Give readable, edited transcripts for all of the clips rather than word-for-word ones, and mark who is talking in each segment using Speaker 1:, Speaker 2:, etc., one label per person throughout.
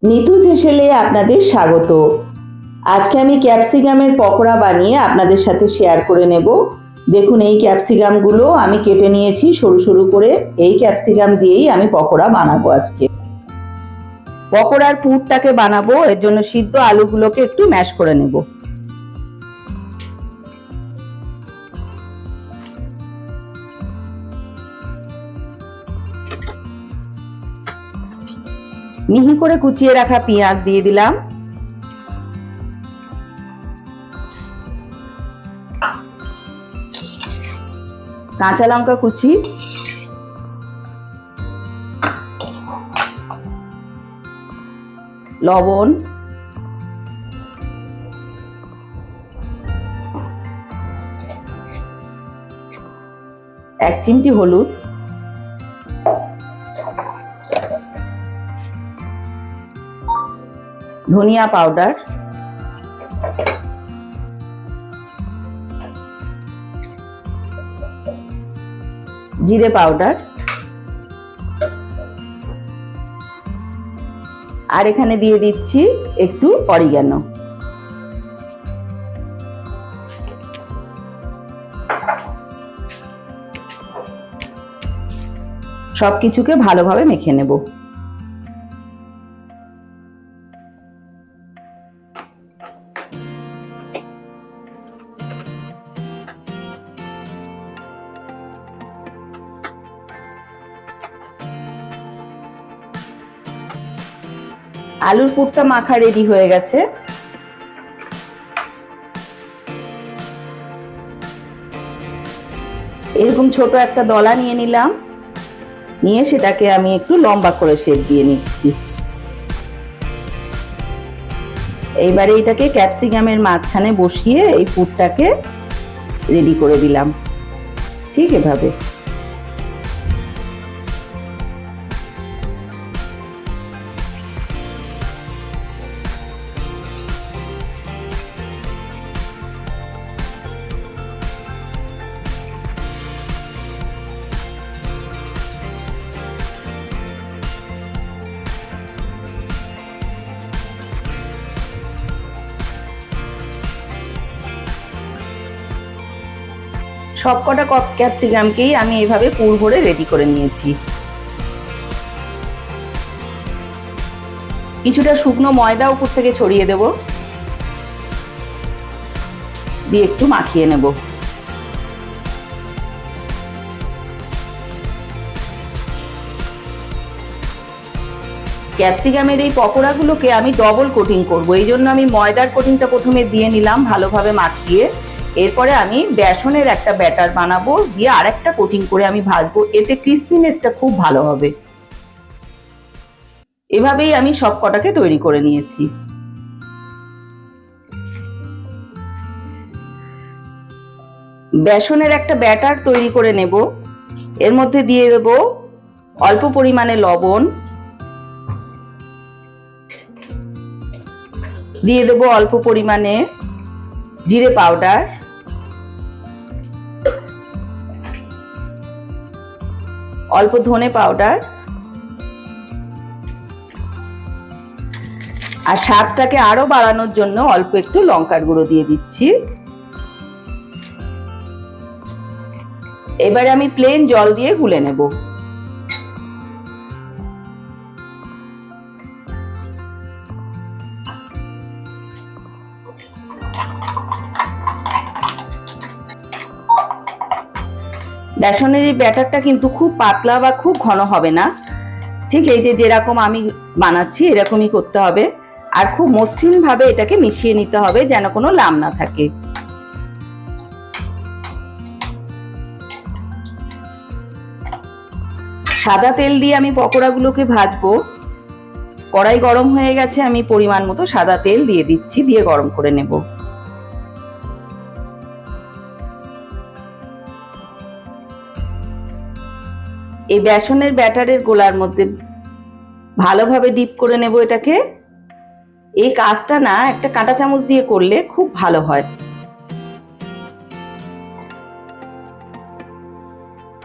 Speaker 1: নিতু হেসেলে আপনাদের স্বাগত। আজকে আমি ক্যাপসিকামের পকোড়া বানিয়ে আপনাদের সাথে শেয়ার করে নেব। দেখুন, এই ক্যাপসিকামগুলো আমি কেটে নিয়েছি সরু সরু করে। এই ক্যাপসিকাম দিয়েই আমি পকোড়া বানাবো আজকে। পকোড়ার পুরটাকে বানাবো, এর জন্য সিদ্ধ আলুগুলোকে একটু ম্যাশ করে নেব। মিহি করে কুচিয়ে রাখা পেঁয়াজ দিয়ে দিলাম। কাঁচা লঙ্কা কুচি, লবণ, এক চিমটি হলুদ, ধনিয়া পাউডার, জিরে পাউডার, আর এখানে দিয়ে দিচ্ছি একটু অরিগ্যানো। সবকিছুকে ভালোভাবে মেখে নেব। আলুর পুরটা মাখা রেডি হয়ে গেছে। এরকম ছোট একটা দলা নিয়ে নিলাম, নিয়ে সেটাকে আমি একটু লম্বা করে শেপ দিয়ে নিচ্ছি। এইবারে এটাকে ক্যাপসিকামের মাঝখানে বসিয়ে এই পুরটাকে রেডি করে দিলাম, ঠিক এভাবে। সবকটা ক্যাপসিকামকেই আমি এইভাবে পুর ভরে রেডি করে নিয়েছি। কিছুটা শুকনো ময়দা উপর থেকে ছড়িয়ে দেব, দিয়ে একটু মাখিয়ে নেব। ক্যাপসিকামের এই পকোড়াগুলোকে আমি ডবল কোটিং করব, এই জন্য আমি ময়দার কোটিংটা প্রথমে দিয়ে নিলাম ভালোভাবে মাখিয়ে। এরপরে আমি বেসনের একটা ব্যাটার বানাবো, দিয়ে আরেকটা কোটিং করে আমি ভাজবো, এতে ক্রিসপিনেসটা খুব ভালো হবে। এভাবেই আমি সব কটাকে তৈরি করে নিয়েছি। বেসনের একটা ব্যাটার তৈরি করে নেব। এর মধ্যে দিয়ে দেব অল্প পরিমাণে লবণ, দিয়ে দেব অল্প পরিমাণে জিরে পাউডার, অল্প ধনে পাউডার, আর স্বাদটাকে আরো বাড়ানোর জন্য অল্প একটু লঙ্কার গুঁড়ো দিয়ে দিচ্ছি। এবারে আমি প্লেন জল দিয়ে গুলে নেব। বেসনের এই ব্যাটারটা কিন্তু খুব পাতলা বা খুব ঘন হবে না, ঠিক এই যে যেরকম আমি বানাচ্ছি এরকমই করতে হবে। আর খুব মসৃণ ভাবে এটাকে মিশিয়ে নিতে হবে, যেন কোনো লাম না থাকে। সাদা তেল দিয়ে আমি পকোড়াগুলোকে ভাজবো। কড়াই গরম হয়ে গেছে, আমি পরিমাণ মতো সাদা তেল দিয়ে দিচ্ছি, দিয়ে গরম করে নেব। এই বেসনের ব্যাটারের গোলার মধ্যে ভালোভাবে ডিপ করে নেব এটাকে। এই কাজটা না একটা কাঁটা চামচ দিয়ে করলে খুব ভালো হয়।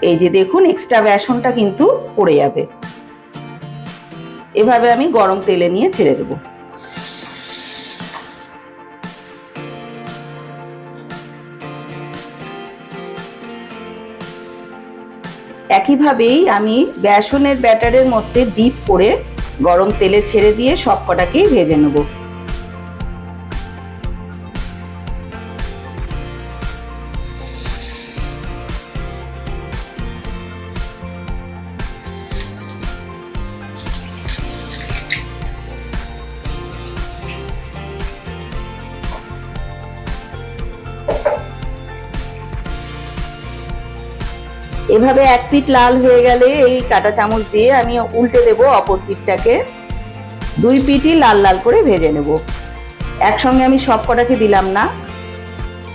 Speaker 1: এই যে দেখুন, এক্সট্রা বেসনটা কিন্তু পড়ে যাবে। এভাবে আমি গরম তেলে নিয়ে ছেড়ে দেবো। একইভাবেই আমি বেসনের ব্যাটারের মধ্যে ডিপ করে গরম তেলে ছেড়ে দিয়ে সব কটাকেই ভেজে নেব। এভাবে এক পিঠ লাল হয়ে গেলে এই কাঁটা চামচ দিয়ে আমি উল্টে দেব অপর পিঠটাকে। দুই পিঠই লাল লাল করে ভেজে নেব। একসঙ্গে আমি সব কটাকে দিলাম না,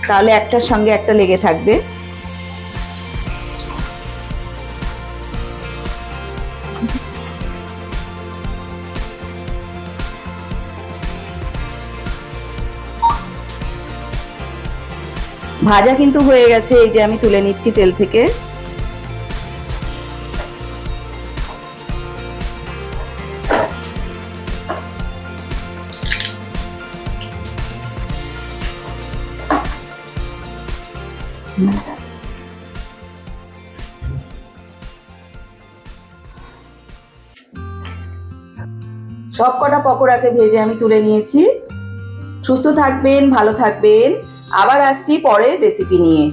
Speaker 1: তাহলে একটার সঙ্গে একটা লেগে থাকবে। ভাজা কিন্তু হয়ে গেছে, এই যে আমি তুলে নিচ্ছি তেল থেকে। সব কটা পকোড়াকে ভেজে আমি তুলে নিয়েছি। সুস্থ থাকবেন, ভালো থাকবেন। আবার আসছি পরের রেসিপি নিয়ে।